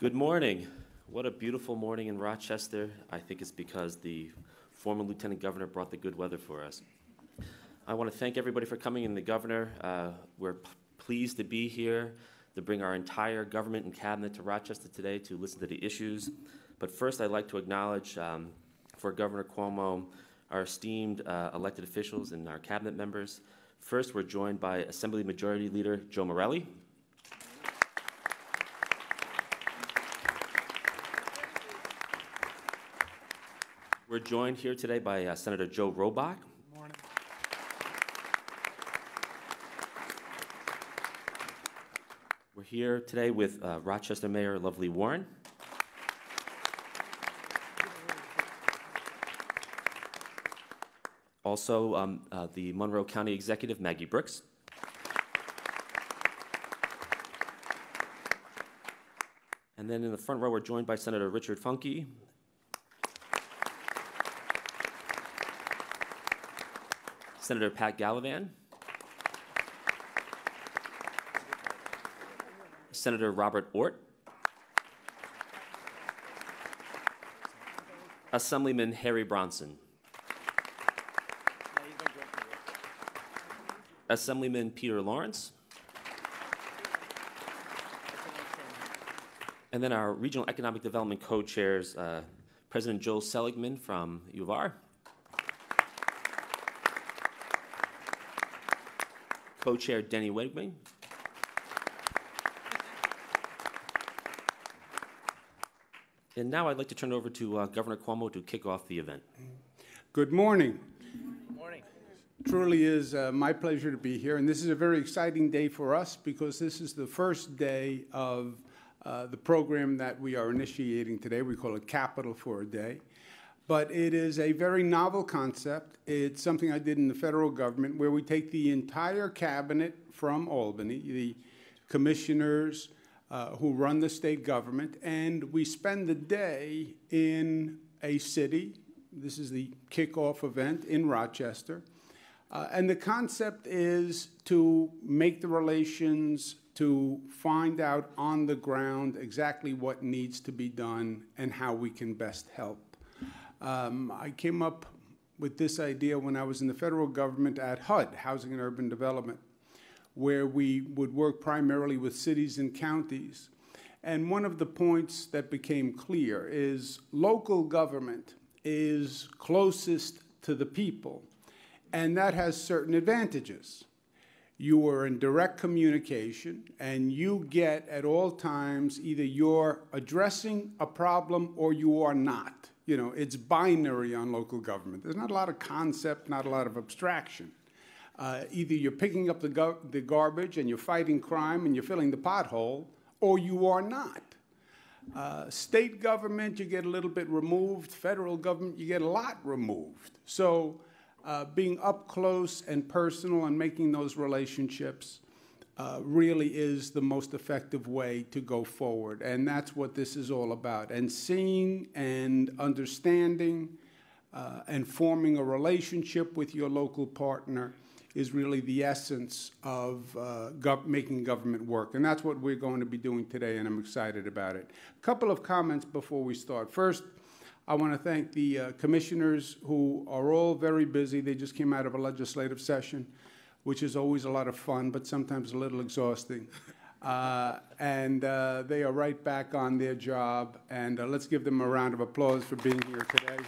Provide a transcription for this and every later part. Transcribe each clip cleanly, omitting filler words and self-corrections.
Good morning. What a beautiful morning in Rochester. I think it's because the former Lieutenant Governor brought the good weather for us. I want to thank everybody for coming, and the Governor. We're pleased to be here to bring our entire government and cabinet to Rochester today to listen to the issues. But first, I'd like to acknowledge for Governor Cuomo, our esteemed elected officials and our cabinet members. First, we're joined by Assembly Majority Leader Joe Morelli. We're joined here today by Senator Joe Robach. Good morning. We're here today with Rochester Mayor Lovely Warren. Also, the Monroe County Executive, Maggie Brooks. And then in the front row, we're joined by Senator Richard Funke. Senator Pat Gallivan. Senator Robert Ort. Assemblyman Harry Bronson. Assemblyman Peter Lawrence. And then our Regional Economic Development Co-Chairs, President Joel Seligman from U of R. Co-Chair Denny Wegman. And now I'd like to turn it over to Governor Cuomo to kick off the event. Good morning. Good morning. Truly is my pleasure to be here, and this is a very exciting day for us because this is the first day of the program that we are initiating today. We call it Capital for a Day. But it is a very novel concept. It's something I did in the federal government where we take the entire cabinet from Albany, the commissioners who run the state government, and we spend the day in a city. This is the kickoff event in Rochester. And the concept is to make the relations, to find out on the ground exactly what needs to be done and how we can best help. I came up with this idea when I was in the federal government at HUD, Housing and Urban Development, where we would work primarily with cities and counties. And one of the points that became clear is local government is closest to the people, and that has certain advantages. You are in direct communication, and you get at all times either you're addressing a problem or you are not. You know, it's binary on local government. There's not a lot of concept, not a lot of abstraction. Either you're picking up the garbage and you're fighting crime and you're filling the pothole, or you are not. State government, you get a little bit removed. Federal government, you get a lot removed. So being up close and personal and making those relationships really is the most effective way to go forward. And that's what this is all about. And seeing and understanding and forming a relationship with your local partner is really the essence of making government work. And that's what we're going to be doing today, and I'm excited about it. A couple of comments before we start. First, I want to thank the commissioners who are all very busy. They just came out of a legislative session, which is always a lot of fun, but sometimes a little exhausting. And they are right back on their job. And let's give them a round of applause for being here today.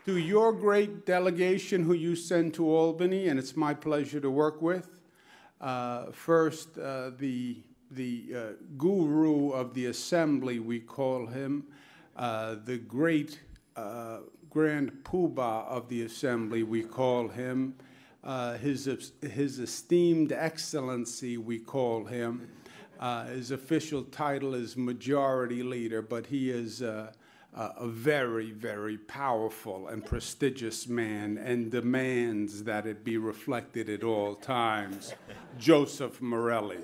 To your great delegation who you send to Albany, and it's my pleasure to work with. First, the guru of the assembly, we call him, the great Grand Poobah of the Assembly, we call him. His esteemed excellency, we call him. His official title is Majority Leader, but he is a very, very powerful and prestigious man and demands that it be reflected at all times. Joseph Morelli.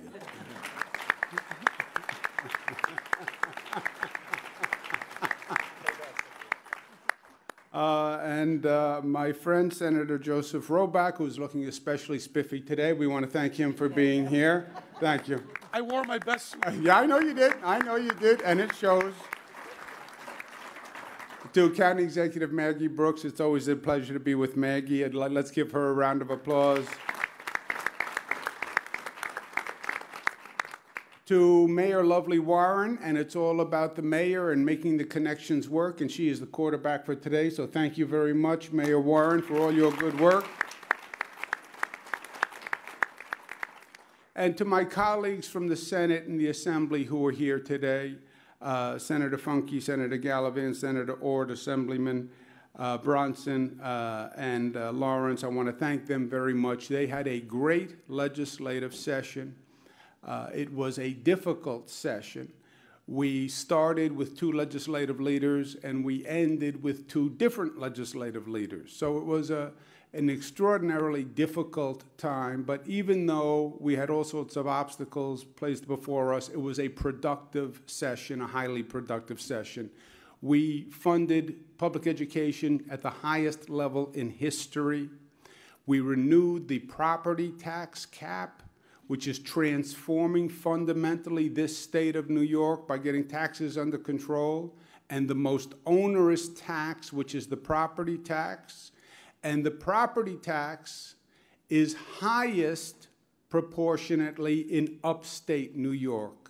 and my friend, Senator Joseph Roback, who's looking especially spiffy today. We want to thank him for being here. Thank you. I wore my best suit. Yeah, I know you did. I know you did, and it shows. To County Executive Maggie Brooks, it's always a pleasure to be with Maggie. And let's give her a round of applause. To Mayor Lovely Warren, and it's all about the mayor and making the connections work, and she is the quarterback for today, so thank you very much, Mayor Warren, for all your good work. And to my colleagues from the Senate and the Assembly who are here today, Senator Funke, Senator Gallivan, Senator Ord, Assemblyman Bronson, and Lawrence, I want to thank them very much. They had a great legislative session. It was a difficult session. We started with 2 legislative leaders, and we ended with 2 different legislative leaders. So it was an extraordinarily difficult time, but even though we had all sorts of obstacles placed before us, it was a productive session, a highly productive session. We funded public education at the highest level in history. We renewed the property tax cap, which is transforming fundamentally this state of New York by getting taxes under control, and the most onerous tax, which is the property tax. And the property tax is highest proportionately in upstate New York.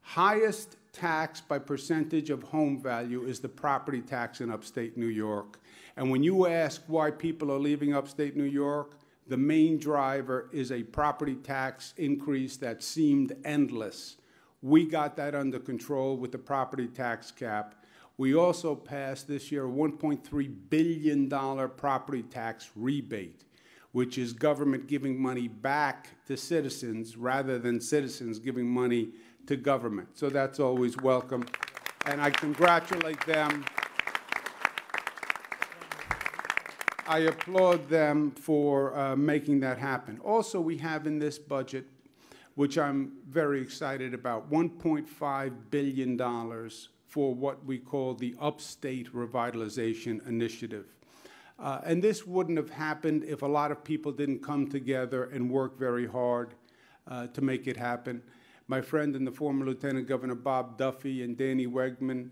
Highest tax by percentage of home value is the property tax in upstate New York. And when you ask why people are leaving upstate New York, the main driver is a property tax increase that seemed endless. We got that under control with the property tax cap. We also passed this year a $1.3 billion property tax rebate, which is government giving money back to citizens rather than citizens giving money to government. So that's always welcome. And I congratulate them. I applaud them for making that happen. Also, we have in this budget, which I'm very excited about, $1.5 billion for what we call the Upstate Revitalization Initiative. And this wouldn't have happened if a lot of people didn't come together and work very hard to make it happen. My friend and the former Lieutenant Governor Bob Duffy and Danny Wegman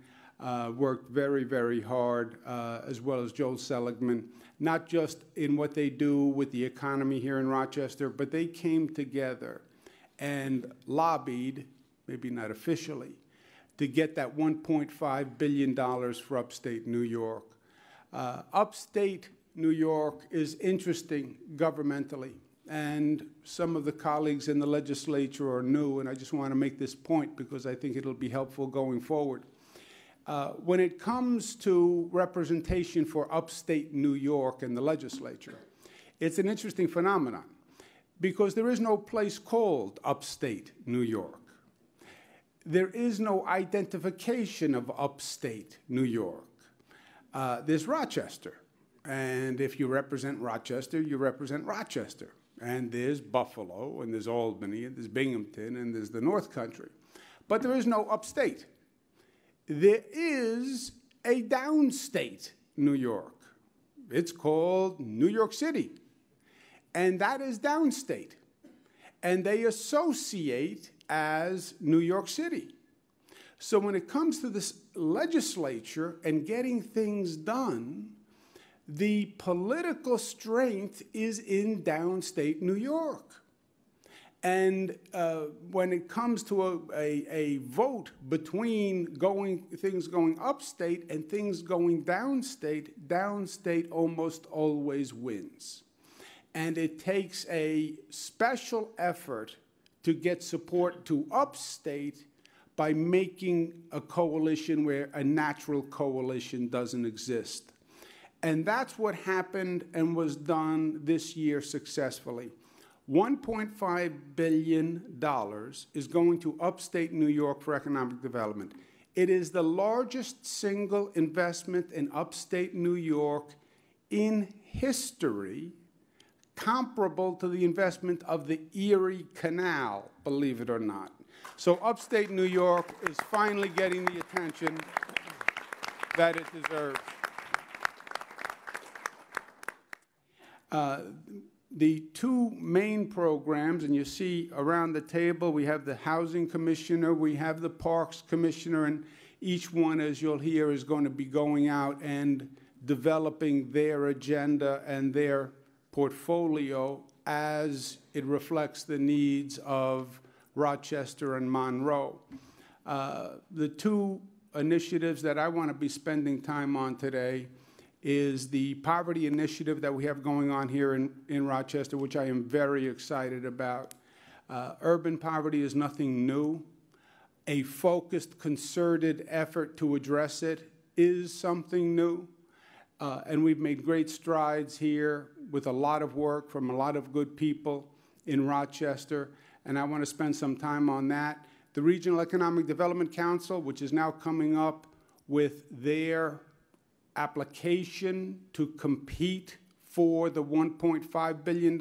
worked very, very hard, as well as Joel Seligman, not just in what they do with the economy here in Rochester, but they came together and lobbied, maybe not officially, to get that $1.5 billion for upstate New York. Upstate New York is interesting governmentally, and some of the colleagues in the legislature are new, and I just want to make this point because I think it'll be helpful going forward. When it comes to representation for upstate New York in the legislature, it's an interesting phenomenon because there is no place called upstate New York. There is no identification of upstate New York. There's Rochester, and if you represent Rochester, you represent Rochester. And there's Buffalo, and there's Albany, and there's Binghamton, and there's the North Country. But there is no upstate. There is a downstate New York. It's called New York City, and that is downstate. And they associate as New York City. So when it comes to this legislature and getting things done, the political strength is in downstate New York. And when it comes to a vote between things going upstate and things going downstate, downstate almost always wins. And it takes a special effort to get support to upstate by making a coalition where a natural coalition doesn't exist. And that's what happened and was done this year successfully. $1.5 billion is going to upstate New York for economic development. It is the largest single investment in upstate New York in history, comparable to the investment of the Erie Canal, believe it or not. So upstate New York is finally getting the attention that it deserves. The two main programs, and you see around the table, we have the Housing Commissioner, we have the Parks Commissioner, and each one, as you'll hear, is going to be going out and developing their agenda and their portfolio as it reflects the needs of Rochester and Monroe. The two initiatives that I want to be spending time on today is the poverty initiative that we have going on here in Rochester, which I am very excited about. Urban poverty is nothing new. A focused, concerted effort to address it is something new. And we've made great strides here with a lot of work from a lot of good people in Rochester, and I want to spend some time on that. The Regional Economic Development Council, which is now coming up with their application to compete for the $1.5 billion.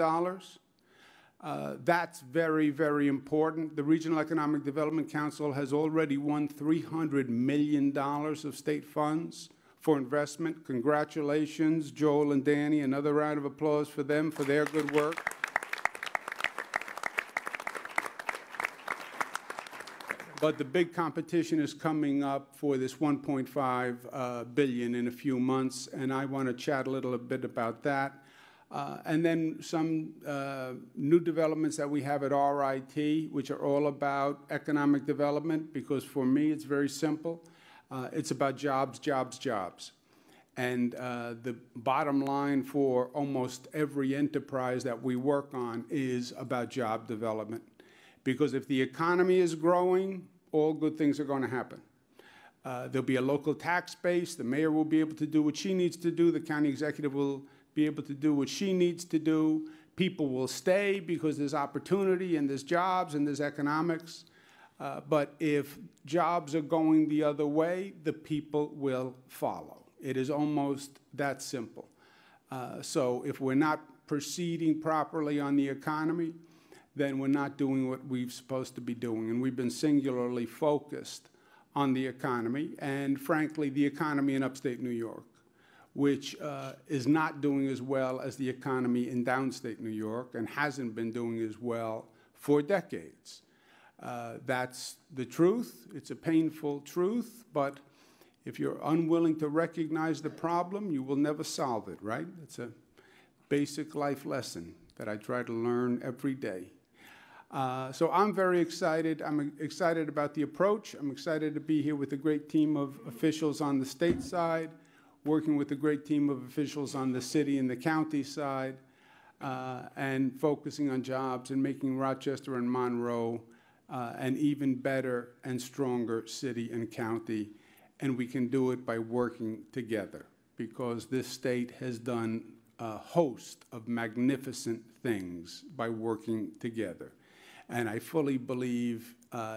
That's very, very important. The Regional Economic Development Council has already won $300 million of state funds for investment. Congratulations, Joel and Danny. Another round of applause for them for their good work. But the big competition is coming up for this $1.5 billion in a few months, and I want to chat a little bit about that. And then some new developments that we have at RIT, which are all about economic development, because for me it's very simple. It's about jobs, jobs, jobs. And the bottom line for almost every enterprise that we work on is about job development. Because if the economy is growing, all good things are going to happen. There'll be a local tax base. The mayor will be able to do what she needs to do. The county executive will be able to do what she needs to do. People will stay because there's opportunity and there's jobs and there's economics. But if jobs are going the other way, the people will follow. It is almost that simple. So if we're not proceeding properly on the economy, then we're not doing what we're supposed to be doing. And we've been singularly focused on the economy, and frankly, the economy in upstate New York, which is not doing as well as the economy in downstate New York and hasn't been doing as well for decades. That's the truth. It's a painful truth, but if you're unwilling to recognize the problem, you will never solve it, right? It's a basic life lesson that I try to learn every day. So I'm very excited. I'm excited about the approach. I'm excited to be here with a great team of officials on the state side, working with a great team of officials on the city and the county side, and focusing on jobs and making Rochester and Monroe an even better and stronger city and county. And we can do it by working together, because this state has done a host of magnificent things by working together. And I fully believe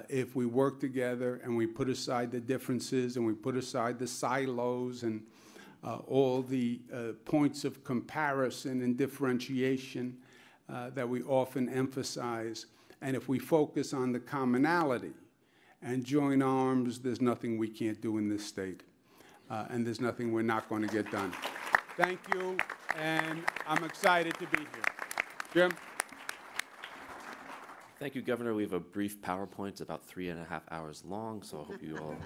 if we work together and we put aside the differences and we put aside the silos and all the points of comparison and differentiation that we often emphasize, and if we focus on the commonality and join arms, there's nothing we can't do in this state. And there's nothing we're not going to get done. Thank you, and I'm excited to be here. Jim? Thank you, Governor. We have a brief PowerPoint. It's about 3.5 hours long, so I hope you all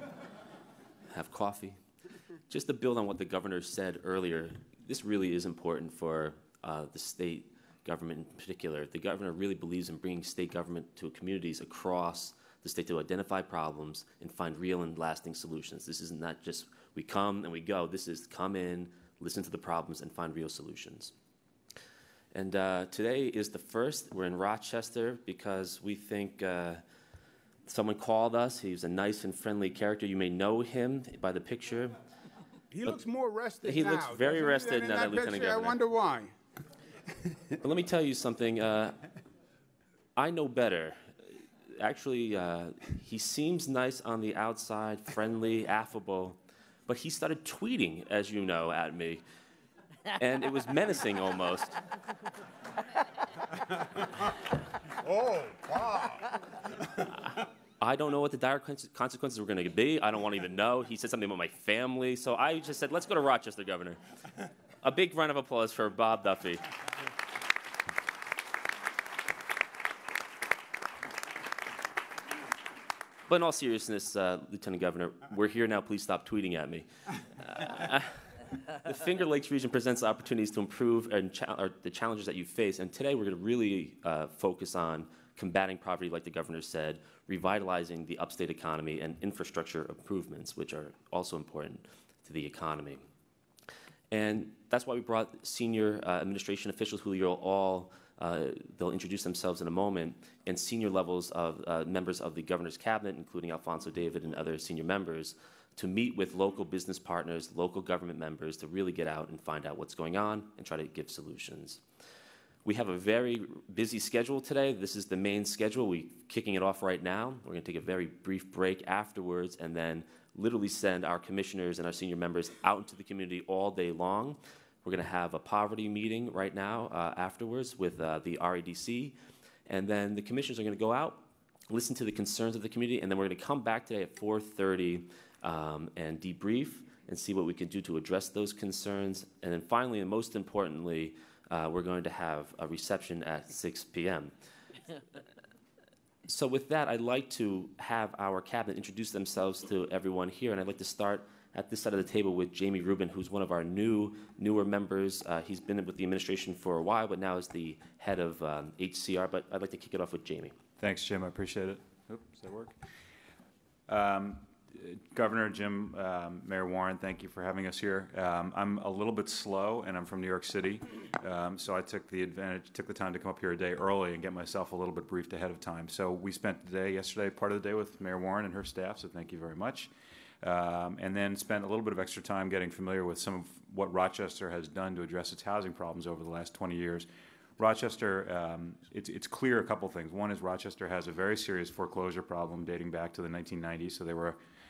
have coffee. Just to build on what the governor said earlier, this really is important for the state government in particular. The governor really believes in bringing state government to communities across the state to identify problems and find real and lasting solutions. This is not just we come and we go. This is come in, listen to the problems, and find real solutions. And today is the first. We're in Rochester because we think someone called us. He's a nice and friendly character. You may know him by the picture. He looks more rested now. He looks very rested now, that Lieutenant Governor. I wonder why. But let me tell you something. I know better. Actually, he seems nice on the outside, friendly, affable, but he started tweeting, as you know, at me. And it was menacing almost. Oh, wow. I don't know what the dire consequences were going to be. I don't want to even know. He said something about my family. So I just said, let's go to Rochester, Governor. A big round of applause for Bob Duffy. But in all seriousness, Lieutenant Governor, we're here now. Please stop tweeting at me. The Finger Lakes region presents opportunities to improve the challenges that you face. And today we're going to really focus on combating poverty, like the governor said, revitalizing the upstate economy, and infrastructure improvements, which are also important to the economy. And that's why we brought senior administration officials who you'll all, they'll introduce themselves in a moment, and senior levels of members of the governor's cabinet, including Alfonso David and other senior members, to meet with local business partners, local government members, to really get out and find out what's going on and try to give solutions. We have a very busy schedule today. This is the main schedule. We're kicking it off right now. We're going to take a very brief break afterwards and then literally send our commissioners and our senior members out into the community all day long. We're going to have a poverty meeting right now afterwards with the RADC. And then the commissioners are going to go out, listen to the concerns of the community, and then we're going to come back today at 4:30 and debrief and see what we can do to address those concerns. And then finally, and most importantly, we're going to have a reception at 6 p.m. So with that, I'd like to have our cabinet introduce themselves to everyone here, and I'd like to start at this side of the table with Jamie Rubin, who's one of our newer members. He's been with the administration for a while, but now is the head of HCR. But I'd like to kick it off with Jamie. Thanks, Jim. I appreciate it. Oops, does that work? Governor, Jim, Mayor Warren, thank you for having us here. I'm a little bit slow, and I'm from New York City, so I took the time to come up here a day early and get myself a little bit briefed ahead of time. So we spent yesterday, part of the day with Mayor Warren and her staff, so thank you very much. And then spent a little bit of extra time getting familiar with some of what Rochester has done to address its housing problems over the last 20 years. Rochester, it's clear a couple things. One is Rochester has a very serious foreclosure problem dating back to the 1990s, so they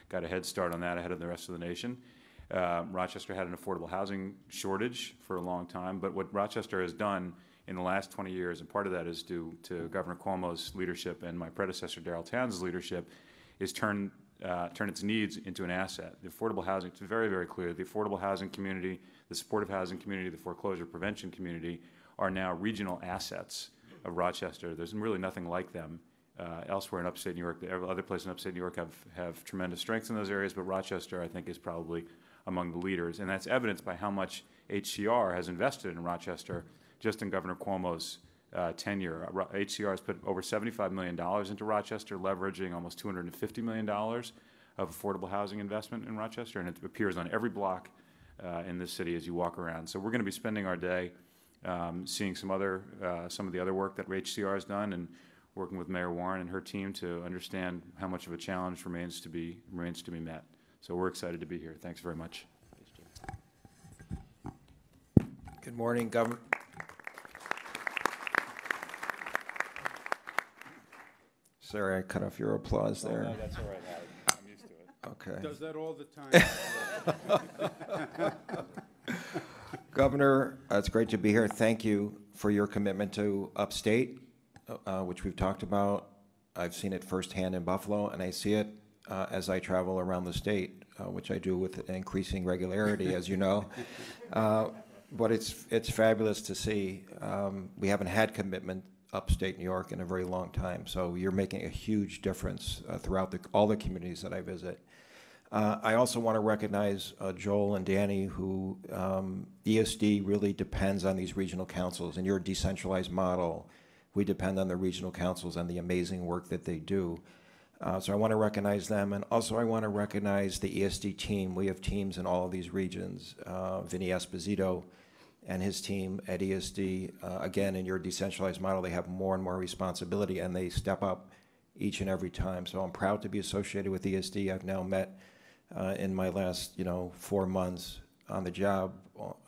got a head start on that ahead of the rest of the nation. Rochester had an affordable housing shortage for a long time, but what Rochester has done in the last 20 years, and part of that is due to Governor Cuomo's leadership and my predecessor Darrell Towns' leadership, is turn its needs into an asset. The affordable housing, it's very, very clear, the affordable housing community, the supportive housing community, the foreclosure prevention community are now regional assets of Rochester. There's really nothing like them elsewhere in upstate New York. Other places in upstate New York have tremendous strengths in those areas, but Rochester, I think, is probably among the leaders. And that's evidenced by how much HCR has invested in Rochester just in Governor Cuomo's tenure. HCR has put over $75 million into Rochester, leveraging almost $250 million of affordable housing investment in Rochester, and it appears on every block in this city as you walk around. So we're going to be spending our day seeing some of the other work that HCR has done, and working with Mayor Warren and her team to understand how much of a challenge remains to be met. So we're excited to be here. Thanks very much. Good morning, Governor. Sorry, I cut off your applause there. No, that's all right, Howard. I'm used to it. Okay. Does that all the time. Governor, it's great to be here. Thank you for your commitment to Upstate, which we've talked about. I've seen it firsthand in Buffalo, and I see it as I travel around the state, which I do with increasing regularity, as you know. But it's fabulous to see. We haven't had commitment upstate New York in a very long time, so you're making a huge difference throughout all the communities that I visit. I also want to recognize Joel and Danny, who ESD really depends on these regional councils. In your decentralized model, we depend on the regional councils and the amazing work that they do. So I want to recognize them, and also I want to recognize the ESD team. We have teams in all of these regions. Vinny Esposito and his team at ESD, again, in your decentralized model, they have more and more responsibility, and they step up each and every time. So I'm proud to be associated with ESD. I've now met in my last 4 months on the job,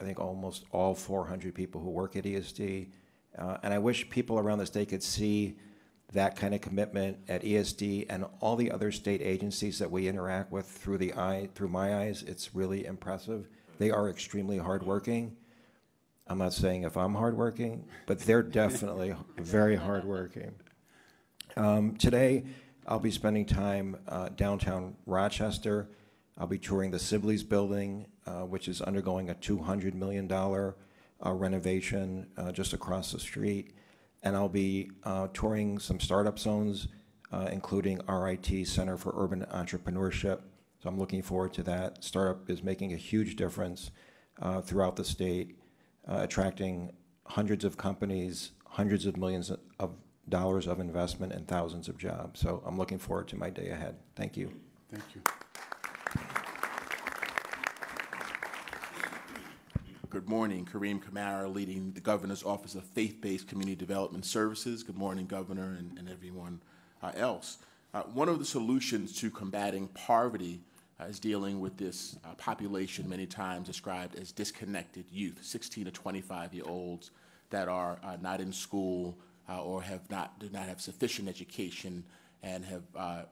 I think almost all 400 people who work at ESD. And I wish people around the state could see that kind of commitment at ESD and all the other state agencies that we interact with through my eyes. It's really impressive. They are extremely hardworking. I'm not saying if I'm hardworking, but they're definitely very hardworking. Today, I'll be spending time downtown Rochester. I'll be touring the Sibley's building, which is undergoing a $200 million renovation just across the street. And I'll be touring some startup zones including RIT, Center for Urban Entrepreneurship. So I'm looking forward to that. Startup is making a huge difference throughout the state, attracting hundreds of companies, hundreds of millions of dollars of investment, and thousands of jobs. So I'm looking forward to my day ahead. Thank you. Thank you. Good morning, Kareem Kamara, leading the Governor's Office of Faith-Based Community Development Services. Good morning, Governor, and everyone else. One of the solutions to combating poverty is dealing with this population many times described as disconnected youth, 16 to 25-year-olds that are not in school or do not have sufficient education and have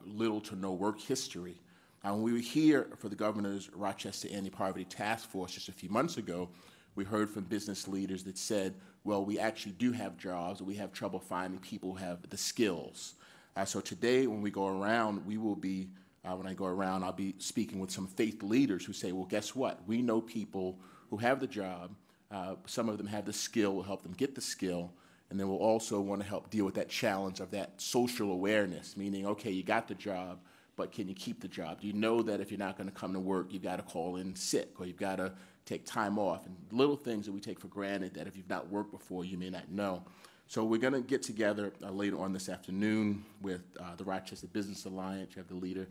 little to no work history. When we were here for the Governor's Rochester Anti-Poverty Task Force just a few months ago, we heard from business leaders that said, well, we actually do have jobs, but we have trouble finding people who have the skills. So today, when we go around, we will be, when I go around, I'll be speaking with some faith leaders who say, well, guess what? We know people who have the job. Some of them have the skill. We'll help them get the skill. And then we'll also want to help deal with that challenge of that social awareness, meaning, okay, you got the job, but can you keep the job? Do you know that if you're not going to come to work, you've got to call in sick, or you've got to take time off, and little things that we take for granted that if you've not worked before, you may not know. So we're going to get together later on this afternoon with the Rochester Business Alliance. You have the leader,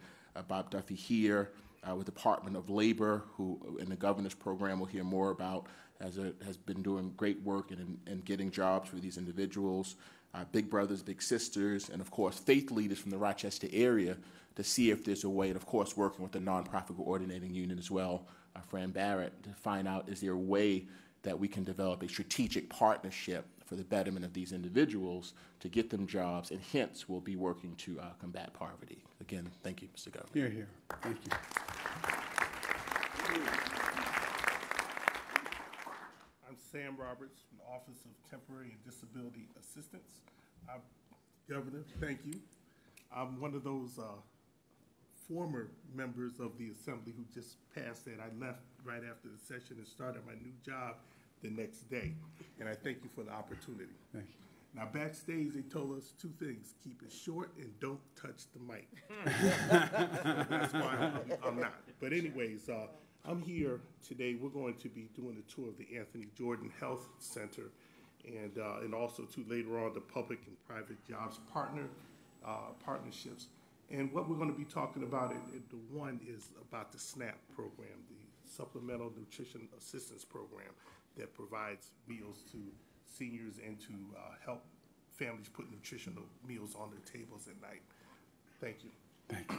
Bob Duffy, here, with the Department of Labor, who in the governor's program we'll hear more about, has been doing great work in getting jobs for these individuals, Big Brothers, Big Sisters, and of course faith leaders from the Rochester area to see if there's a way, and of course working with the nonprofit coordinating union as well, Fran Barrett, to find out is there a way that we can develop a strategic partnership for the betterment of these individuals to get them jobs, and hence we'll be working to combat poverty. Again, thank you, Mr. Governor. Here, here. Thank you. I'm Sam Roberts from the Office of Temporary and Disability Assistance. Governor, thank you. I'm one of those former members of the Assembly who just passed that. I left right after the session and started my new job the next day. And I thank you for the opportunity. Thank you. Now, backstage, they told us two things: keep it short and don't touch the mic. That's why I'm not. But anyways, I'm here today. We're going to be doing a tour of the Anthony Jordan Health Center, and also later on the public and private jobs partnerships. And what we're going to be talking about, the one is about the SNAP program, the Supplemental Nutrition Assistance Program that provides meals to seniors and to help families put nutritional meals on their tables at night. Thank you. Thank you.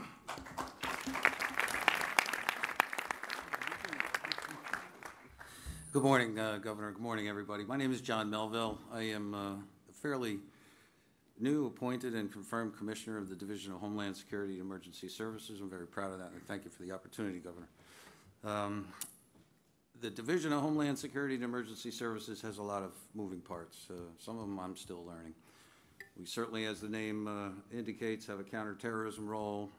Good morning, Governor. Good morning, everybody. My name is John Melville. I am a fairly new appointed and confirmed Commissioner of the Division of Homeland Security and Emergency Services. I'm very proud of that, and thank you for the opportunity, Governor. The Division of Homeland Security and Emergency Services has a lot of moving parts. Some of them I'm still learning. We certainly, as the name indicates, have a counterterrorism role.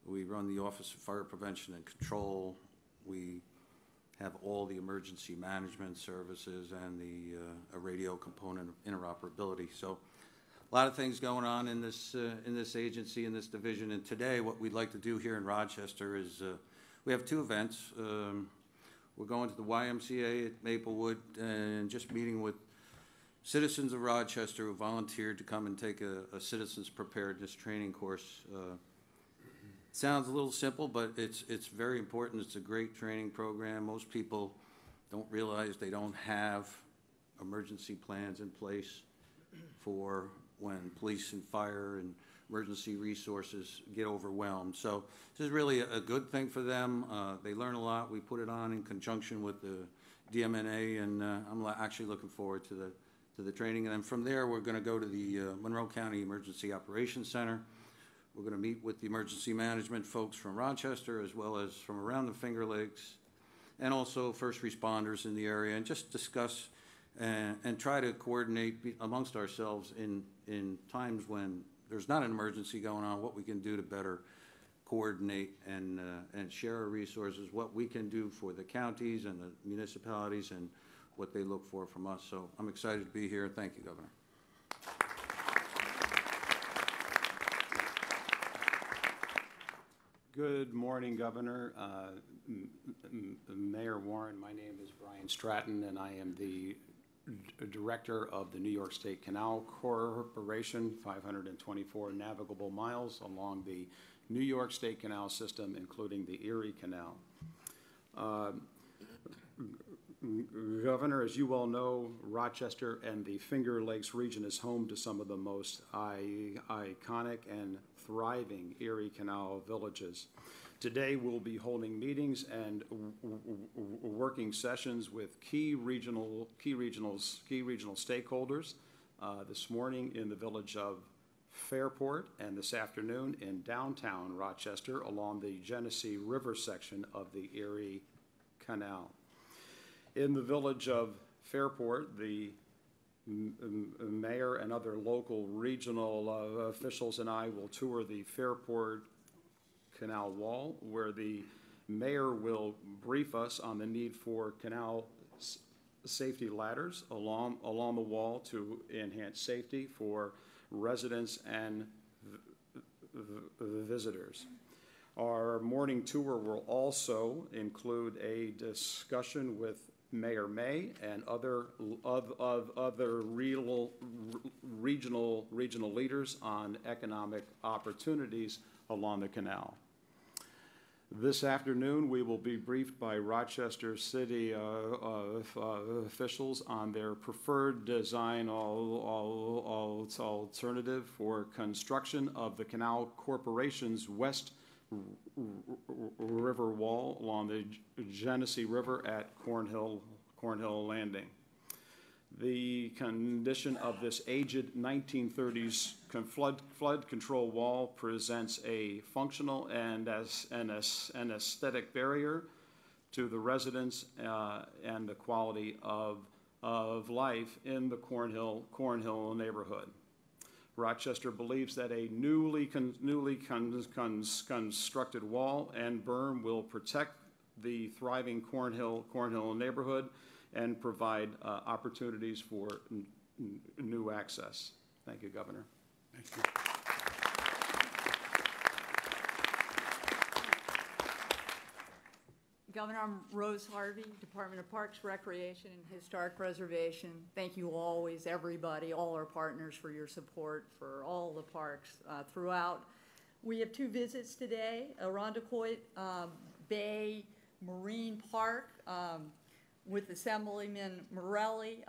We run the Office of Fire Prevention and Control. We have all the emergency management services and a radio component of interoperability. So a lot of things going on in this agency, in this division. And today what we'd like to do here in Rochester is we have two events. We're going to the YMCA at Maplewood and just meeting with citizens of Rochester who volunteered to come and take a citizens preparedness training course. Sounds a little simple, but it's very important. It's a great training program. Most people don't realize they don't have emergency plans in place for when police and fire and emergency resources get overwhelmed. So this is really a good thing for them. They learn a lot. We put it on in conjunction with the DMNA, and I'm actually looking forward to the training. And then from there, we're going to go to the Monroe County Emergency Operations Center. We're going to meet with the emergency management folks from Rochester as well as from around the Finger Lakes, and also first responders in the area, and just discuss and try to coordinate amongst ourselves in times when there's not an emergency going on, what we can do to better coordinate and share our resources, what we can do for the counties and the municipalities, and what they look for from us. So I'm excited to be here. Thank you, Governor. Good morning, Governor. Mayor Warren, my name is Brian Stratton, and I am the Director of the New York State Canal Corporation, 524 navigable miles along the New York State Canal system, including the Erie Canal. Governor, as you well know, Rochester and the Finger Lakes region is home to some of the most iconic and thriving Erie Canal villages. Today, we'll be holding meetings and working sessions with key regional stakeholders. This morning in the village of Fairport, and this afternoon in downtown Rochester along the Genesee River section of the Erie Canal. In the village of Fairport, the mayor and other local regional officials and I will tour the Fairport Canal Wall, where the mayor will brief us on the need for canal safety ladders along the wall to enhance safety for residents and visitors. Our morning tour will also include a discussion with Mayor May and other regional leaders on economic opportunities along the canal. This afternoon, we will be briefed by Rochester City officials on their preferred design alternative for construction of the Canal Corporation's West River Wall along the Genesee River at Cornhill Landing. The condition of this aged 1930s flood control wall presents a functional and an aesthetic barrier to the residents and the quality of life in the Cornhill neighborhood. Rochester believes that a newly constructed wall and berm will protect the thriving Cornhill neighborhood and provide opportunities for new access. Thank you, Governor. Thank you. Governor, I'm Rose Harvey, Department of Parks, Recreation, and Historic Preservation. Thank you always, everybody, all our partners for your support for all the parks throughout. We have two visits today, Irondequoit Bay Marine Park with Assemblyman Morelli,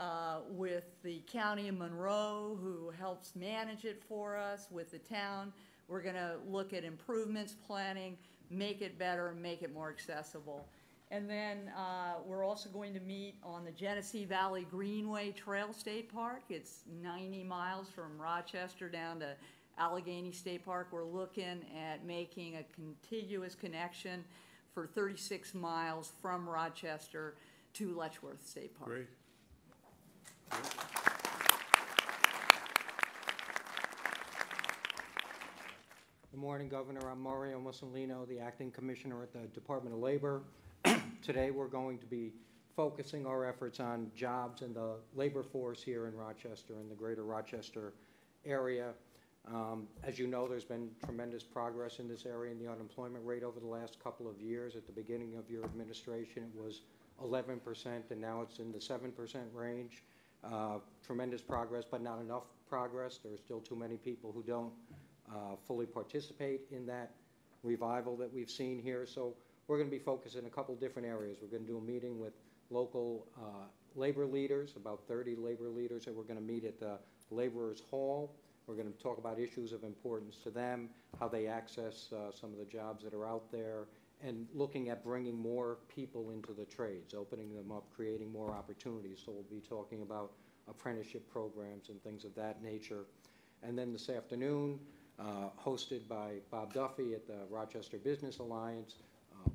with the County of Monroe, who helps manage it for us, with the town. We're gonna look at improvements, planning, make it better, make it more accessible. And then we're also going to meet on the Genesee Valley Greenway Trail State Park. It's 90 miles from Rochester down to Allegheny State Park. We're looking at making a contiguous connection for 36 miles from Rochester to Letchworth State Park. Great. Good morning, Governor. I'm Mario Mussolino, the Acting Commissioner at the Department of Labor. Today we're going to be focusing our efforts on jobs and the labor force here in Rochester and the greater Rochester area. As you know, there's been tremendous progress in this area in the unemployment rate over the last couple of years. At the beginning of your administration, it was 11%, and now it's in the 7% range. Tremendous progress, but not enough progress. There are still too many people who don't fully participate in that revival that we've seen here. So we're going to be focused in a couple different areas. We're going to do a meeting with local labor leaders, about 30 labor leaders that we're going to meet at the Laborers Hall. We're going to talk about issues of importance to them, how they access some of the jobs that are out there, and looking at bringing more people into the trades, opening them up, creating more opportunities. So we'll be talking about apprenticeship programs and things of that nature. And then this afternoon, hosted by Bob Duffy at the Rochester Business Alliance,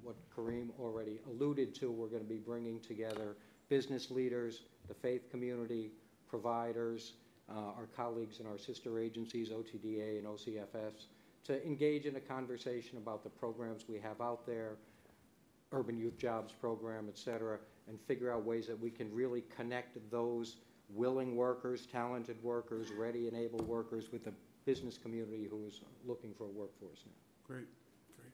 what Kareem already alluded to, we're going to be bringing together business leaders, the faith community, providers, our colleagues in our sister agencies, OTDA and OCFS, to engage in a conversation about the programs we have out there, Urban Youth Jobs Program, et cetera, and figure out ways that we can really connect those willing workers, talented workers, ready and able workers with the business community who is looking for a workforce now. Great, great.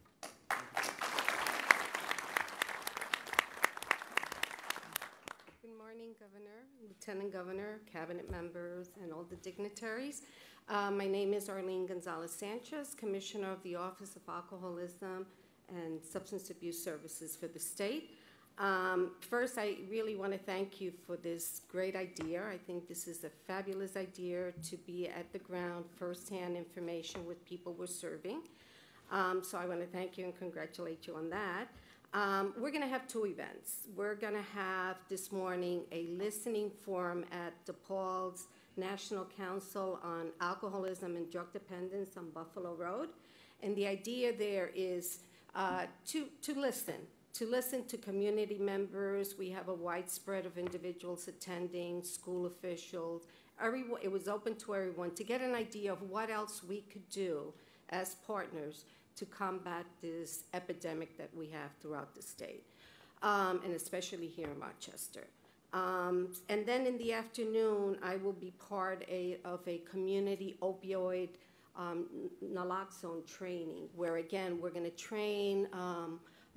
morning, Governor, Lieutenant Governor, Cabinet members, and all the dignitaries. My name is Arlene Gonzalez-Sanchez, Commissioner of the Office of Alcoholism and Substance Abuse Services for the state. First, I really want to thank you for this great idea. I think this is a fabulous idea to be at the ground, firsthand information with people we're serving. So I want to thank you and congratulate you on that. We're going to have two events. We're going to have this morning a listening forum at DePaul's National Council on Alcoholism and Drug Dependence on Buffalo Road. And the idea there is to listen to community members. We have a wide spread of individuals attending, school officials. It was open to everyone to get an idea of what else we could do as partners to combat this epidemic that we have throughout the state, and especially here in Rochester. And then in the afternoon, I will be part of a community opioid Naloxone training, where again, we're gonna train a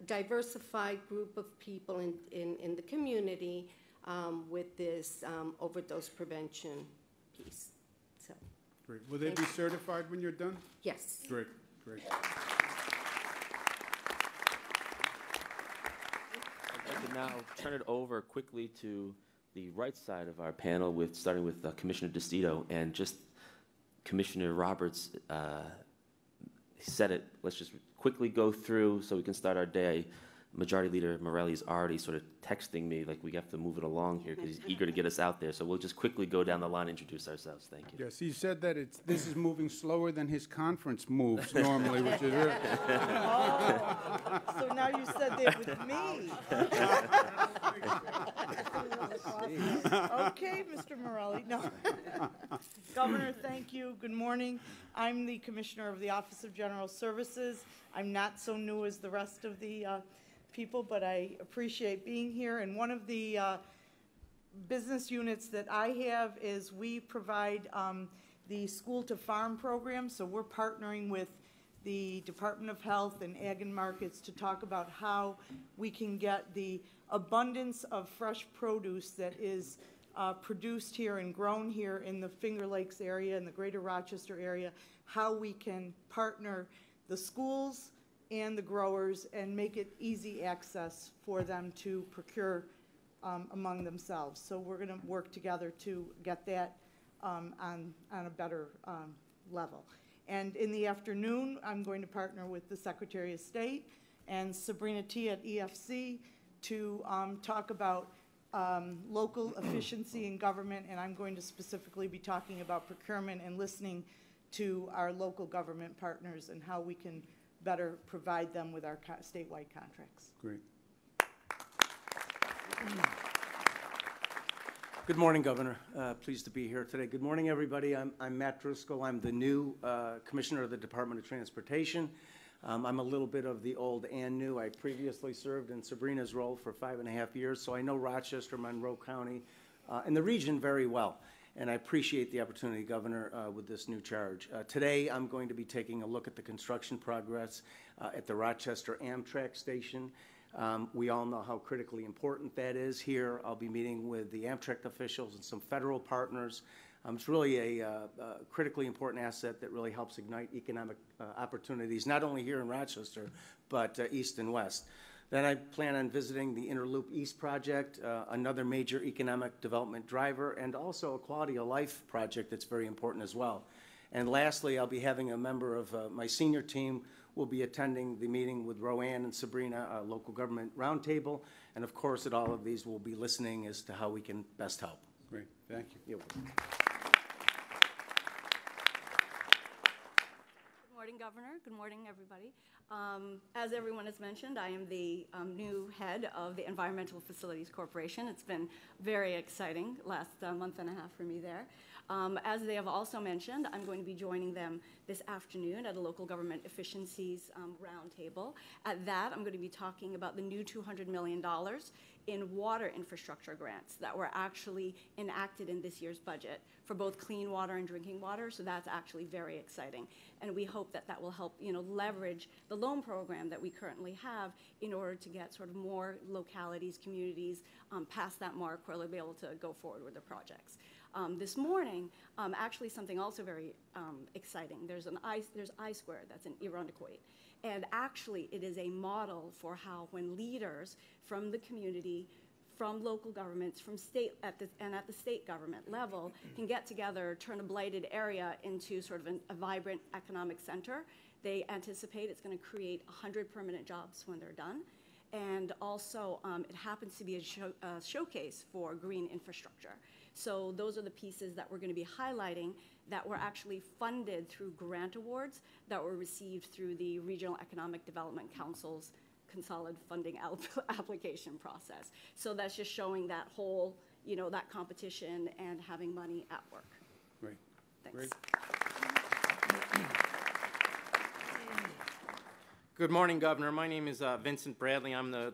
diversified group of people in the community with this overdose prevention piece. So, Great. Will they be certified when you're done? yes. Great, great. I'd like to now turn it over quickly to the right side of our panel, starting with Commissioner DeStito, and just Commissioner Roberts said it. Let's just quickly go through so we can start our day. Majority Leader Morelli is already sort of texting me like we have to move it along here because he's eager to get us out there. So we'll just quickly go down the line and introduce ourselves. Thank you. Yes, he said that this is moving slower than his conference moves normally, which is really... Oh, so now you said that with me. Okay, Mr. Morelli. No. Governor, thank you. Good morning. I'm the Commissioner of the Office of General Services. I'm not so new as the rest of the people, but I appreciate being here. And one of the business units that I have is we provide the School to Farm program. So we're partnering with the Department of Health and Ag and Markets to talk about how we can get the abundance of fresh produce that is produced here and grown here in the Finger Lakes area and the greater Rochester area, how we can partner the schools and the growers and make it easy access for them to procure among themselves. So we're going to work together to get that on a better level. And in the afternoon, I'm going to partner with the Secretary of State and Sabrina T. at EFC to talk about local efficiency in government, and I'm going to specifically be talking about procurement and listening to our local government partners and how we can better provide them with our statewide contracts. Great. Good morning, Governor. Pleased to be here today. Good morning, everybody. I'm Matt Driscoll. I'm the new Commissioner of the Department of Transportation. I'm a little bit of the old and new. I previously served in Sabrina's role for 5.5 years, so I know Rochester, Monroe County, and the region very well. And I appreciate the opportunity, Governor, with this new charge. Today, I'm going to be taking a look at the construction progress at the Rochester Amtrak station. We all know how critically important that is here. I'll be meeting with the Amtrak officials and some federal partners. It's really a critically important asset that really helps ignite economic opportunities, not only here in Rochester, but east and west. Then I plan on visiting the Interloop East project, another major economic development driver, and also a quality of life project that's very important as well. And lastly, I'll be having a member of my senior team will be attending the meeting with Roanne and Sabrina, a local government roundtable. And of course, at all of these, we'll be listening as to how we can best help. Great, thank you. You're welcome. Good morning, Governor. Good morning, everybody. As everyone has mentioned, I am the new head of the Environmental Facilities Corporation. It's been very exciting last month and a half for me there. As they have also mentioned, I'm going to be joining them this afternoon at a local government efficiencies roundtable. At that, I'm going to be talking about the new $200 million in water infrastructure grants that were actually enacted in this year's budget for both clean water and drinking water. So that's actually very exciting. And we hope that that will help, leverage the loan program that we currently have in order to get sort of more localities, communities past that mark where they'll be able to go forward with their projects. This morning, actually something also very exciting. There's I-Square that's in Irondequoit. And actually, it is a model for how when leaders from the community, from local governments, from state and at the state government level can get together, turn a blighted area into sort of a vibrant economic center. They anticipate it's going to create 100 permanent jobs when they're done. And also, it happens to be a showcase for green infrastructure. So those are the pieces that we're going to be highlighting that were actually funded through grant awards that were received through the Regional Economic Development Council's consolidated funding application process. So that's just showing that whole, that competition and having money at work. Great. Thanks. Great. Good morning, Governor. My name is Vincent Bradley. I'm the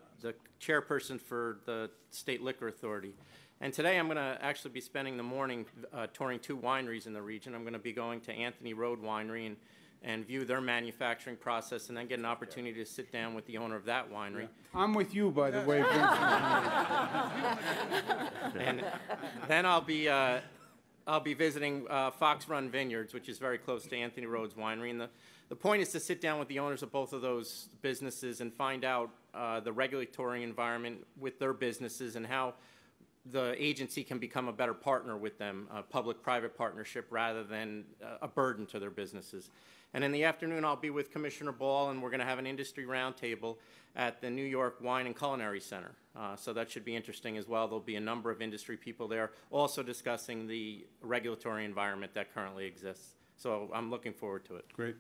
chairperson for the State Liquor Authority. And today I'm going to actually be spending the morning touring 2 wineries in the region. I'm going to be going to Anthony Road Winery and view their manufacturing process, and then get an opportunity to sit down with the owner of that winery. Yeah. I'm with you, by the way, Vincent. And then I'll be visiting Fox Run Vineyards, which is very close to Anthony Road's winery. And the point is to sit down with the owners of both of those businesses and find out the regulatory environment with their businesses and how the agency can become a better partner with them, a public-private partnership rather than a burden to their businesses. And in the afternoon, I'll be with Commissioner Ball, and we're going to have an industry roundtable at the New York Wine and Culinary Center. So that should be interesting as well. There'll be a number of industry people there also discussing the regulatory environment that currently exists. So I'm looking forward to it. Great.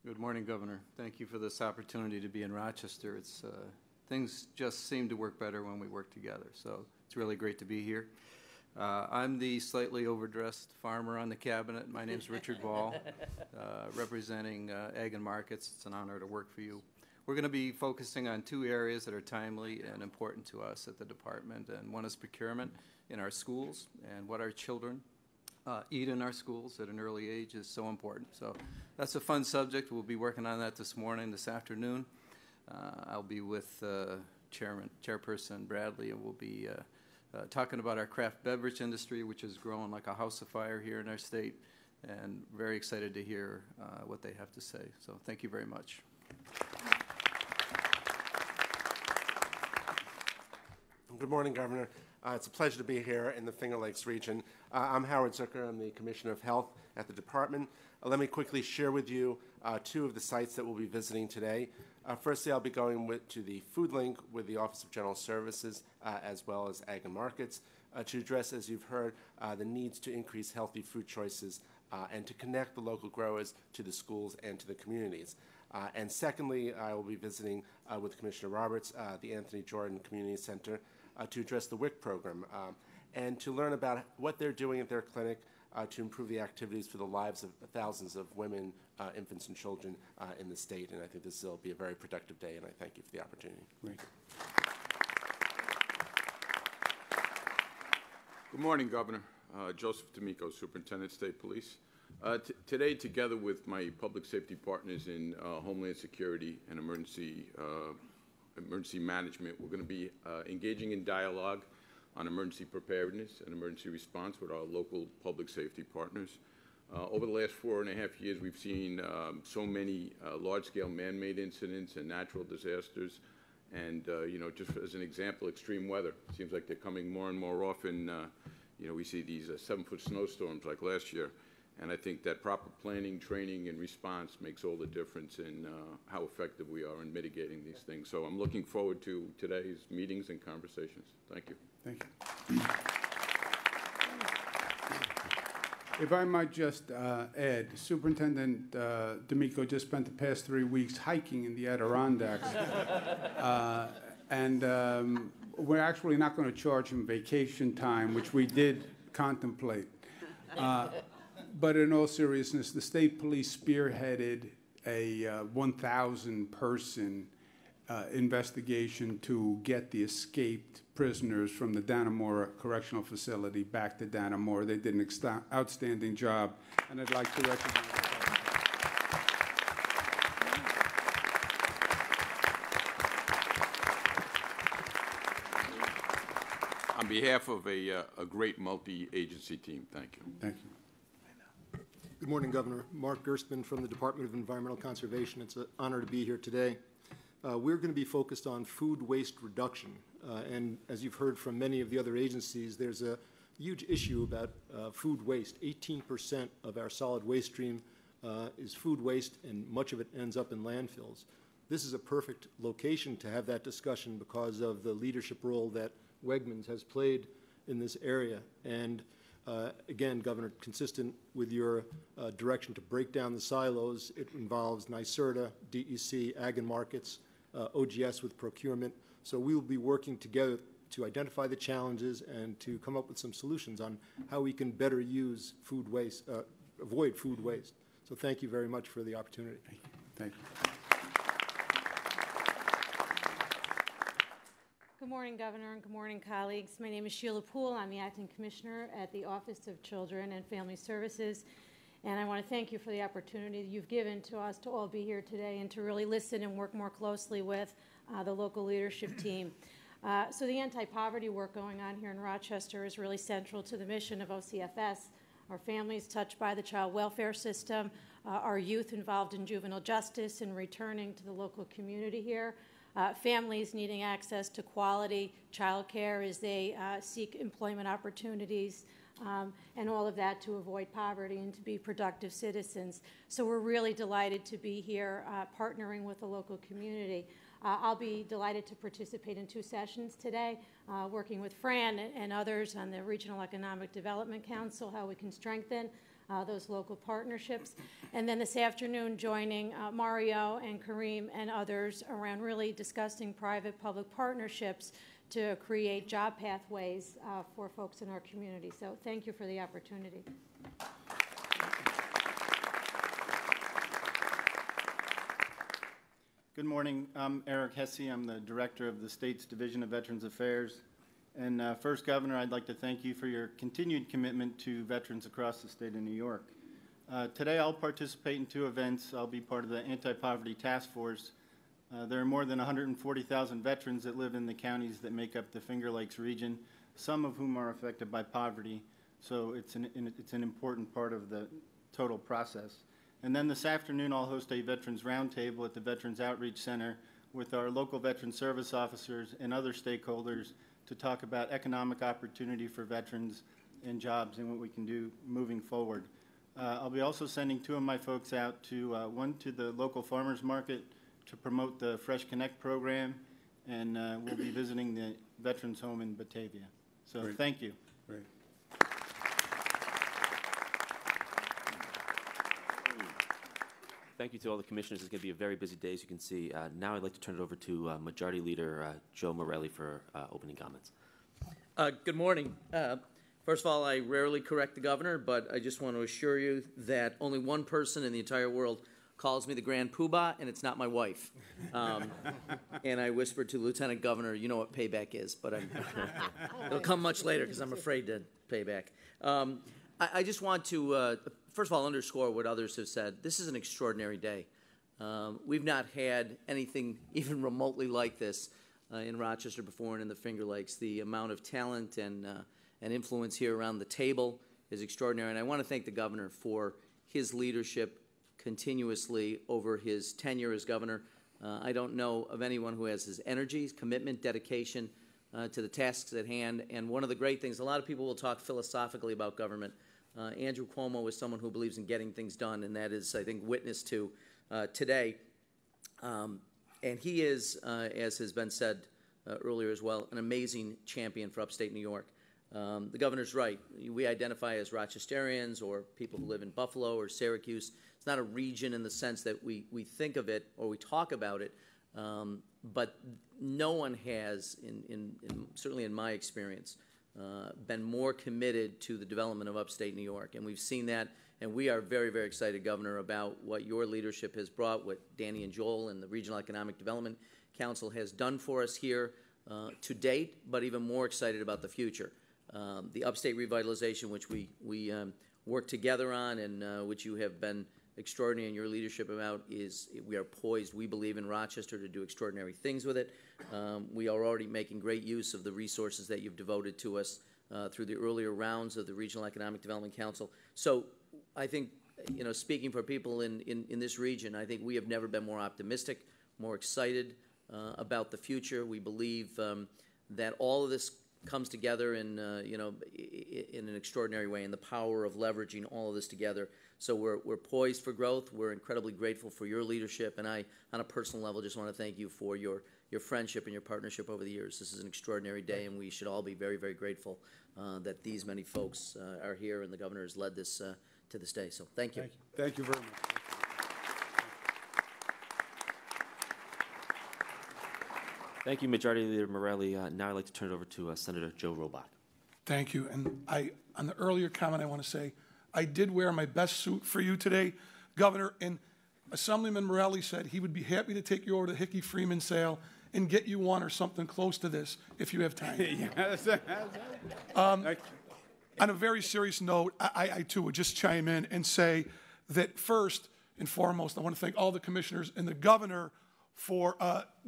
Good morning, Governor. Thank you for this opportunity to be in Rochester. It's things just seem to work better when we work together, so it's really great to be here. I'm the slightly overdressed farmer on the cabinet. My name's Richard Ball, representing Ag and Markets. It's an honor to work for you. We're going to be focusing on 2 areas that are timely and important to us at the department, and one is procurement in our schools and what our children eat in our schools at an early age is so important. So that's a fun subject. We'll be working on that this afternoon. I'll be with Chairperson Bradley, and we'll be talking about our craft beverage industry, which is growing like a house of fire here in our state, and very excited to hear what they have to say. So thank you very much. Good morning, Governor. It's a pleasure to be here in the Finger Lakes region. I'm Howard Zucker. I'm the Commissioner of Health at the department. Let me quickly share with you 2 of the sites that we'll be visiting today. Firstly, I'll be going to the Food Link with the Office of General Services as well as Ag and Markets to address, as you've heard, the needs to increase healthy food choices and to connect the local growers to the schools and to the communities. And secondly, I will be visiting with Commissioner Roberts the Anthony Jordan Community Center to address the WIC program and to learn about what they're doing at their clinic to improve the activities for the lives of thousands of women, infants, and children in the state. And I think this will be a very productive day, and I thank you for the opportunity. Great. Good morning, Governor. Joseph D'Amico, Superintendent, State Police. Today, together with my public safety partners in Homeland Security and Emergency Management, we're going to be engaging in dialogue on emergency preparedness and emergency response with our local public safety partners. Over the last 4.5 years, we've seen so many large-scale man-made incidents and natural disasters. And, just as an example, extreme weather. It seems like they're coming more and more often. We see these 7-foot snowstorms like last year. And I think that proper planning, training, and response makes all the difference in how effective we are in mitigating these things. So I'm looking forward to today's meetings and conversations. Thank you. Thank you. If I might just add, Superintendent D'Amico just spent the past 3 weeks hiking in the Adirondacks. We're actually not going to charge him vacation time, which we did contemplate. But in all seriousness, the state police spearheaded a 1,000-person investigation to get the escaped prisoners from the Dannemora Correctional Facility back to Dannemora. They did an outstanding job, and I'd like to recognize them. On behalf of a great multi-agency team, thank you. Thank you. Good morning, Governor. Mark Gerstmann from the Department of Environmental Conservation. It's an honor to be here today. We're going to be focused on food waste reduction. And as you've heard from many of the other agencies, there's a huge issue about food waste. 18% of our solid waste stream is food waste, and much of it ends up in landfills. This is a perfect location to have that discussion because of the leadership role that Wegmans has played in this area. And again, Governor, consistent with your direction to break down the silos, it involves NYSERDA, DEC, Ag and Markets, OGS with procurement. So we will be working together to identify the challenges and to come up with some solutions on how we can better use food waste, avoid food waste. So thank you very much for the opportunity. Thank you. Good morning, Governor, and good morning, colleagues. My name is Sheila Poole. I'm the Acting Commissioner at the Office of Children and Family Services, and I want to thank you for the opportunity that you've given to us to all be here today and to really listen and work more closely with the local leadership team. So the anti-poverty work going on here in Rochester is really central to the mission of OCFS. Our families touched by the child welfare system, our youth involved in juvenile justice and returning to the local community here, families needing access to quality child care as they seek employment opportunities, and all of that to avoid poverty and to be productive citizens. So we're really delighted to be here partnering with the local community. I'll be delighted to participate in 2 sessions today, working with Fran and others on the Regional Economic Development Council, how we can strengthen those local partnerships. And then this afternoon, joining Mario and Kareem and others around really discussing private-public partnerships to create job pathways for folks in our community. So thank you for the opportunity. Good morning. I'm Eric Hesse. I'm the Director of the state's Division of Veterans Affairs. And first, Governor, I'd like to thank you for your continued commitment to veterans across the state of New York. Today, I'll participate in 2 events. I'll be part of the Anti-Poverty Task Force. There are more than 140,000 veterans that live in the counties that make up the Finger Lakes region, some of whom are affected by poverty. So it's an important part of the total process. And then this afternoon, I'll host a Veterans Roundtable at the Veterans Outreach Center with our local veteran service officers and other stakeholders to talk about economic opportunity for veterans and jobs and what we can do moving forward. I'll be also sending 2 of my folks out to, one to the local farmers market to promote the Fresh Connect program, and we'll be visiting the Veterans Home in Batavia. So Great. Thank you. Great. Thank you to all the commissioners. It's going to be a very busy day, as you can see. Now I'd like to turn it over to Majority Leader Joe Morelli for opening comments. Good morning. First of all, I rarely correct the governor, but I just want to assure you that only one person in the entire world calls me the Grand Poobah, and it's not my wife. And I whispered to Lieutenant Governor, you know what payback is, but it'll come much later because I'm afraid to pay back. I just want to, first of all, underscore what others have said. This is an extraordinary day. We've not had anything even remotely like this in Rochester before and in the Finger Lakes. The amount of talent and influence here around the table is extraordinary. And I want to thank the governor for his leadership continuously over his tenure as governor. I don't know of anyone who has his energy, his commitment, dedication to the tasks at hand. And one of the great things, a lot of people will talk philosophically about government. Andrew Cuomo is someone who believes in getting things done, and that is, I think, witnessed to today. And he is, as has been said earlier as well, an amazing champion for upstate New York. The governor's right. We identify as Rochesterians or people who live in Buffalo or Syracuse. It's not a region in the sense that we think of it or we talk about it, but no one has, certainly in my experience, been more committed to the development of upstate New York. And we've seen that, and we are very, very excited, Governor, about what your leadership has brought, what Danny and Joel and the Regional Economic Development Council has done for us here to date, but even more excited about the future. The Upstate Revitalization, which we work together on and which you have been extraordinary in your leadership about, we are poised, we believe, in Rochester to do extraordinary things with it. We are already making great use of the resources that you've devoted to us through the earlier rounds of the Regional Economic Development Council. So I think, speaking for people in this region, I think we have never been more optimistic, more excited about the future. We believe that all of this comes together in an extraordinary way, and the power of leveraging all of this together. So we're poised for growth. We're incredibly grateful for your leadership, and I, on a personal level, just want to thank you for your friendship and your partnership over the years. This is an extraordinary day, and we should all be very, very grateful that these many folks are here, and the governor has led this to this day. So thank you. Thank you very much. Thank you, Majority Leader Morelli. Now I'd like to turn it over to Senator Joe Robach. Thank you. And on the earlier comment, I want to say, I did wear my best suit for you today, Governor, and Assemblyman Morelli said he would be happy to take you over to Hickey Freeman sale and get you one or something close to this if you have time. On a very serious note, I too would just chime in and say that first and foremost, I want to thank all the commissioners and the governor for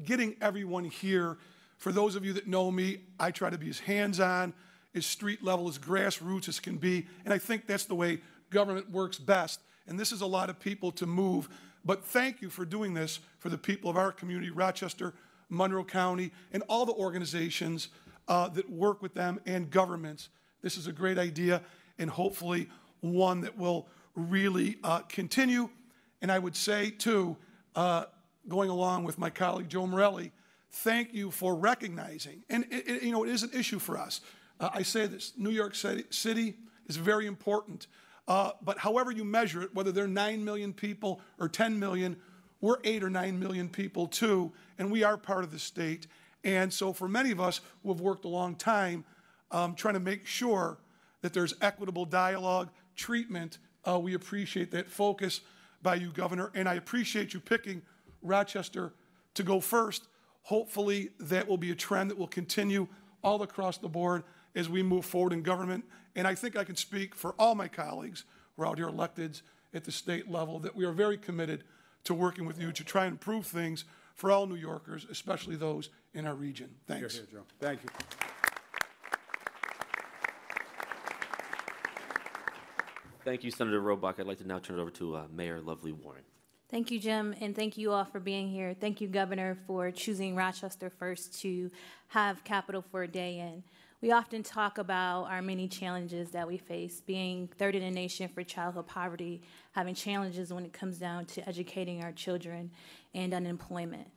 getting everyone here. For those of you that know me, I try to be as hands-on, as street level, as grassroots as can be, and I think that's the way government works best. And this is a lot of people to move, but thank you for doing this for the people of our community, Rochester, Monroe County, and all the organizations that work with them and governments. This is a great idea, and hopefully one that will really continue. And I would say, too, going along with my colleague Joe Morelli, thank you for recognizing, and it is an issue for us. I say this, New York City is very important, but however you measure it, whether they're 9 million people or 10 million, we're 8 or 9 million people too, and we are part of the state. And so for many of us who have worked a long time trying to make sure that there's equitable dialogue, treatment, we appreciate that focus by you, Governor, and I appreciate you picking Rochester to go first. Hopefully that will be a trend that will continue all across the board as we move forward in government. And I think I can speak for all my colleagues who are out here elected at the state level that we are very committed to working with you to try and improve things for all New Yorkers, especially those in our region. Thanks. Here, Joe. Thank you. Thank you, Senator Robach. I'd like to now turn it over to Mayor Lovely Warren. Thank you, Jim, and thank you all for being here. Thank you, Governor, for choosing Rochester first to have Capital for a Day in. We often talk about our many challenges that we face, being third in the nation for childhood poverty, having challenges when it comes down to educating our children and unemployment.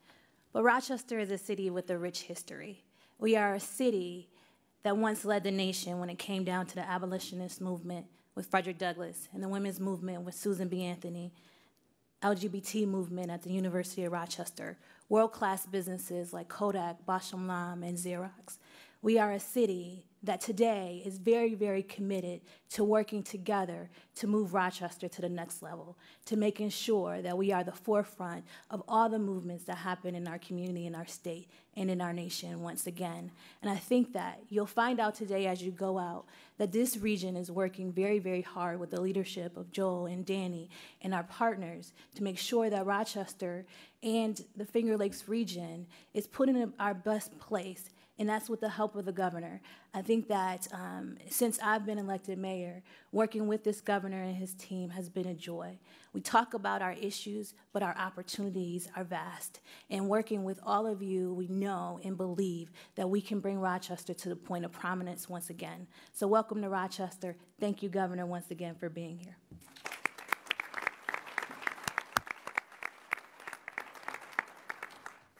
But Rochester is a city with a rich history. We are a city that once led the nation when it came down to the abolitionist movement with Frederick Douglass and the women's movement with Susan B. Anthony, LGBT movement at the University of Rochester, world-class businesses like Kodak, Bausch & Lomb, and Xerox. We are a city that today is very, very committed to working together to move Rochester to the next level, to making sure that we are the forefront of all the movements that happen in our community, in our state, and in our nation once again. And I think that you'll find out today as you go out that this region is working very, very hard with the leadership of Joel and Danny and our partners to make sure that Rochester and the Finger Lakes region is put in our best place, and that's with the help of the governor. I think that since I've been elected mayor, working with this governor and his team has been a joy. We talk about our issues, but our opportunities are vast. And working with all of you, we know and believe that we can bring Rochester to the point of prominence once again. So welcome to Rochester. Thank you, Governor, once again for being here.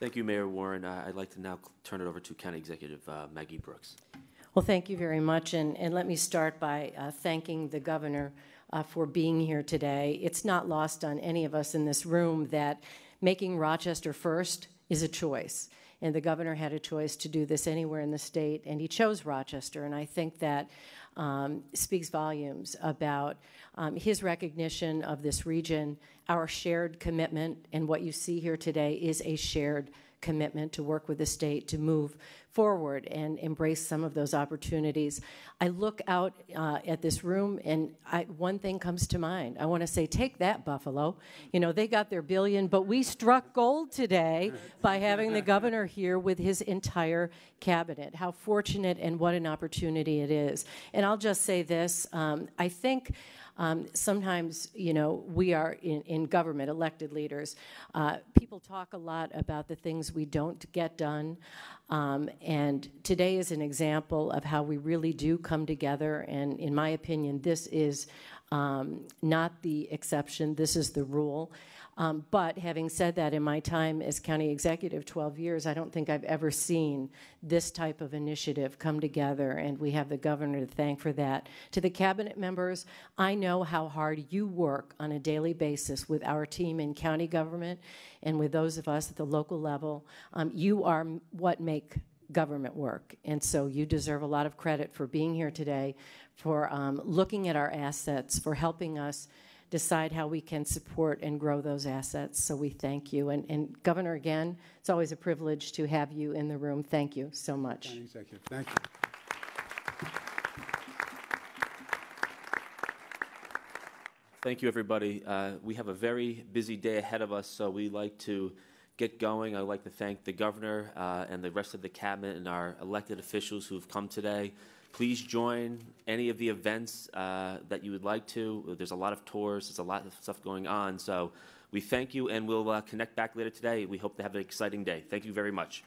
Thank you, Mayor Warren. I'd like to now turn it over to County Executive Maggie Brooks. Well, thank you very much, and let me start by thanking the governor for being here today. It's not lost on any of us in this room that making Rochester first is a choice. and the governor had a choice to do this anywhere in the state, and he chose Rochester. And I think that speaks volumes about his recognition of this region, our shared commitment, and what you see here today is a shared commitment to work with the state to move forward and embrace some of those opportunities. I look out at this room, and one thing comes to mind. I want to say, take that, Buffalo. You know, they got their billion, but we struck gold today by having the governor here with his entire cabinet. How fortunate and what an opportunity it is. And I'll just say this. I think sometimes, you know, we are in government, elected leaders. People talk a lot about the things we don't get done. And today is an example of how we really do come together. And in my opinion, this is not the exception. This is the rule. But having said that, in my time as county executive, 12 years, I don't think I've ever seen this type of initiative come together, and we have the governor to thank for that. To the cabinet members, I know how hard you work on a daily basis with our team in county government and with those of us at the local level. You are what make government work, and so you deserve a lot of credit for being here today, for looking at our assets, for helping us decide how we can support and grow those assets. So we thank you. And Governor, again, it's always a privilege to have you in the room. Thank you so much. County Executive, thank you. Thank you, everybody. We have a very busy day ahead of us, so we like to get going. I'd like to thank the governor and the rest of the cabinet and our elected officials who've come today. Please join any of the events that you would like to. There's a lot of tours. There's a lot of stuff going on. So we thank you, and we'll connect back later today. We hope to have an exciting day. Thank you very much.